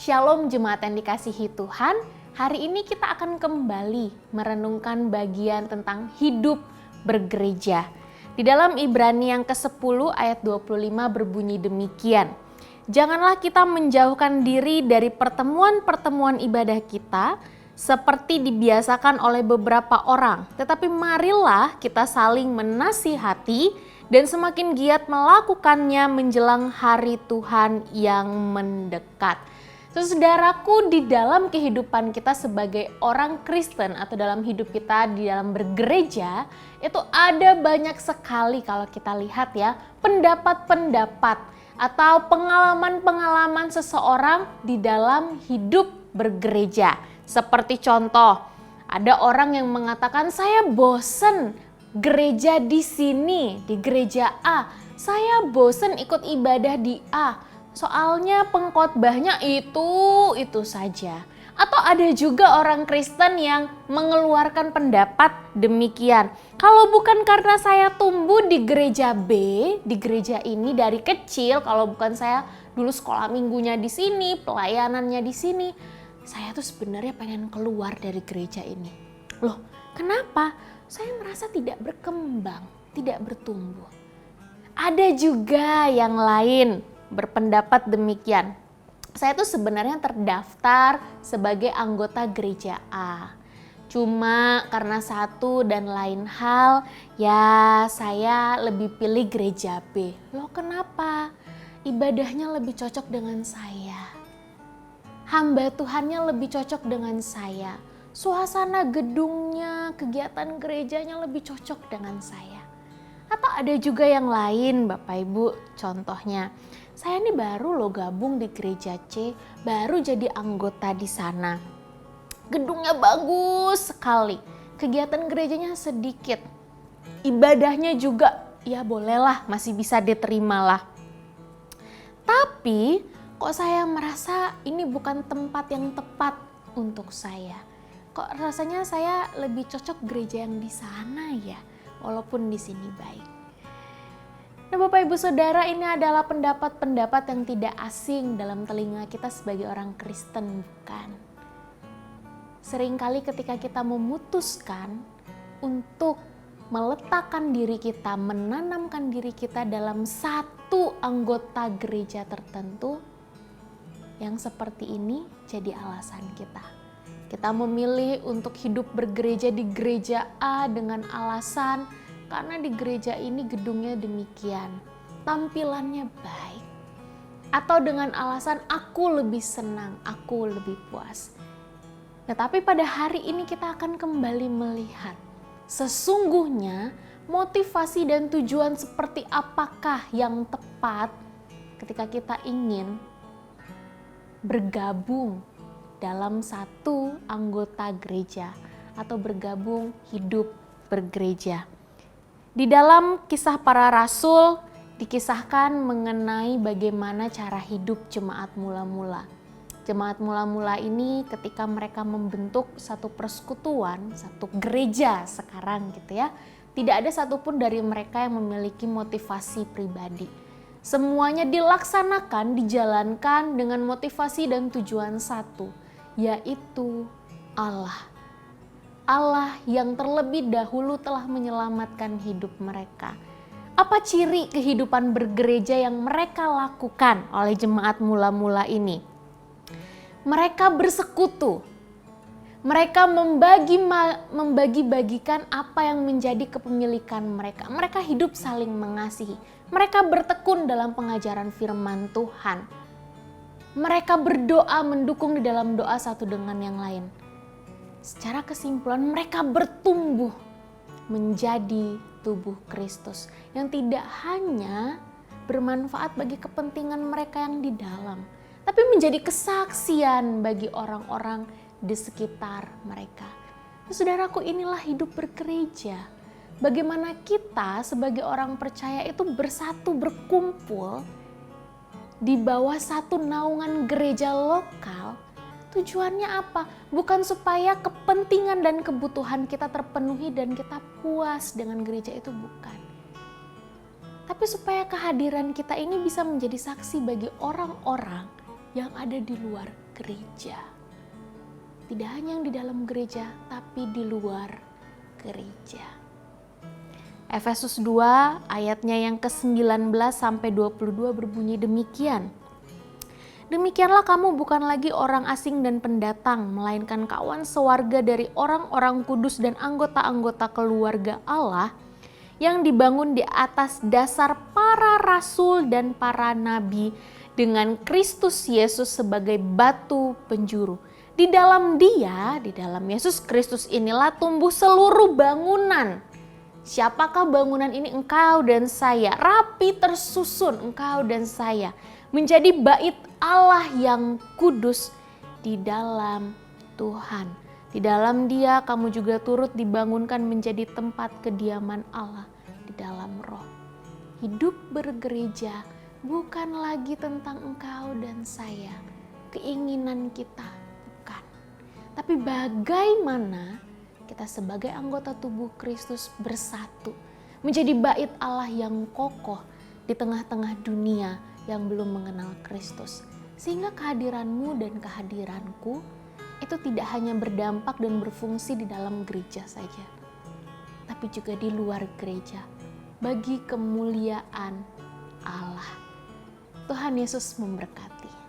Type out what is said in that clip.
Shalom jemaat yang dikasihi Tuhan, hari ini kita akan kembali merenungkan bagian tentang hidup bergereja. Di dalam Ibrani yang ke-10 ayat 25 berbunyi demikian. Janganlah kita menjauhkan diri dari pertemuan-pertemuan ibadah kita seperti dibiasakan oleh beberapa orang. Tetapi marilah kita saling menasihati dan semakin giat melakukannya menjelang hari Tuhan yang mendekat. Saudaraku, di dalam kehidupan kita sebagai orang Kristen atau dalam hidup kita di dalam bergereja, itu ada banyak sekali kalau kita lihat ya, pendapat-pendapat atau pengalaman-pengalaman seseorang di dalam hidup bergereja. Seperti contoh, ada orang yang mengatakan saya bosen gereja di sini, di gereja A. Saya bosen ikut ibadah di A. Soalnya pengkhotbahnya itu saja. Atau ada juga orang Kristen yang mengeluarkan pendapat demikian. Kalau bukan karena saya tumbuh di gereja B, di gereja ini dari kecil, kalau bukan saya dulu sekolah minggunya di sini, pelayanannya di sini, saya tuh sebenarnya pengen keluar dari gereja ini. Loh, kenapa? Saya merasa tidak berkembang, tidak bertumbuh. Ada juga yang lain berpendapat demikian. Saya tuh sebenarnya terdaftar sebagai anggota gereja A. Cuma karena satu dan lain hal, ya saya lebih pilih gereja B. Loh kenapa? Ibadahnya lebih cocok dengan saya. Hamba Tuhannya lebih cocok dengan saya. Suasana gedungnya, kegiatan gerejanya lebih cocok dengan saya. Atau ada juga yang lain Bapak Ibu, contohnya. Saya ini baru loh gabung di gereja C, baru jadi anggota di sana. Gedungnya bagus sekali, kegiatan gerejanya sedikit. Ibadahnya juga ya bolehlah, masih bisa diterima lah. Tapi kok saya merasa ini bukan tempat yang tepat untuk saya. Kok rasanya saya lebih cocok gereja yang di sana ya, walaupun di sini baik. Nah Bapak Ibu Saudara, ini adalah pendapat-pendapat yang tidak asing dalam telinga kita sebagai orang Kristen, bukan? Seringkali ketika kita memutuskan untuk meletakkan diri kita, menanamkan diri kita dalam satu anggota gereja tertentu, yang seperti ini jadi alasan kita. Kita memilih untuk hidup bergereja di gereja A dengan alasan karena di gereja ini gedungnya demikian, tampilannya baik. Atau dengan alasan aku lebih senang, aku lebih puas. Tetapi pada hari ini kita akan kembali melihat sesungguhnya motivasi dan tujuan seperti apakah yang tepat ketika kita ingin bergabung dalam satu anggota gereja atau bergabung hidup bergereja. Di dalam Kisah Para Rasul dikisahkan mengenai bagaimana cara hidup jemaat mula-mula. Jemaat mula-mula ini ketika mereka membentuk satu persekutuan, satu gereja sekarang gitu ya, tidak ada satupun dari mereka yang memiliki motivasi pribadi. Semuanya dilaksanakan, dijalankan dengan motivasi dan tujuan satu, yaitu Allah. Allah yang terlebih dahulu telah menyelamatkan hidup mereka. Apa ciri kehidupan bergereja yang mereka lakukan oleh jemaat mula-mula ini? Mereka bersekutu. Mereka membagi-bagikan apa yang menjadi kepemilikan mereka. Mereka hidup saling mengasihi. Mereka bertekun dalam pengajaran firman Tuhan. Mereka berdoa mendukung di dalam doa satu dengan yang lain. Secara kesimpulan mereka bertumbuh menjadi tubuh Kristus yang tidak hanya bermanfaat bagi kepentingan mereka yang di dalam, tapi menjadi kesaksian bagi orang-orang di sekitar mereka. Saudaraku, inilah hidup bergereja. Bagaimana kita sebagai orang percaya itu bersatu, berkumpul di bawah satu naungan gereja lokal. Tujuannya apa? Bukan supaya kepentingan dan kebutuhan kita terpenuhi dan kita puas dengan gereja itu, bukan. Tapi supaya kehadiran kita ini bisa menjadi saksi bagi orang-orang yang ada di luar gereja. Tidak hanya yang di dalam gereja, tapi di luar gereja. Efesus 2 ayatnya yang ke-19 sampai 22 berbunyi demikian. Demikianlah kamu bukan lagi orang asing dan pendatang, melainkan kawan sewarga dari orang-orang kudus dan anggota-anggota keluarga Allah yang dibangun di atas dasar para rasul dan para nabi dengan Kristus Yesus sebagai batu penjuru. Di dalam Dia, di dalam Yesus Kristus inilah tumbuh seluruh bangunan. Siapakah bangunan ini? Engkau dan saya, rapi tersusun engkau dan saya, menjadi bait Allah yang kudus di dalam Tuhan. Di dalam Dia kamu juga turut dibangunkan menjadi tempat kediaman Allah di dalam Roh. Hidup bergereja bukan lagi tentang engkau dan saya, keinginan kita, bukan. Tapi bagaimana kita sebagai anggota tubuh Kristus bersatu, menjadi bait Allah yang kokoh di tengah-tengah dunia yang belum mengenal Kristus. Sehingga kehadiranmu dan kehadiranku itu tidak hanya berdampak dan berfungsi di dalam gereja saja, tapi juga di luar gereja, bagi kemuliaan Allah. Tuhan Yesus memberkati.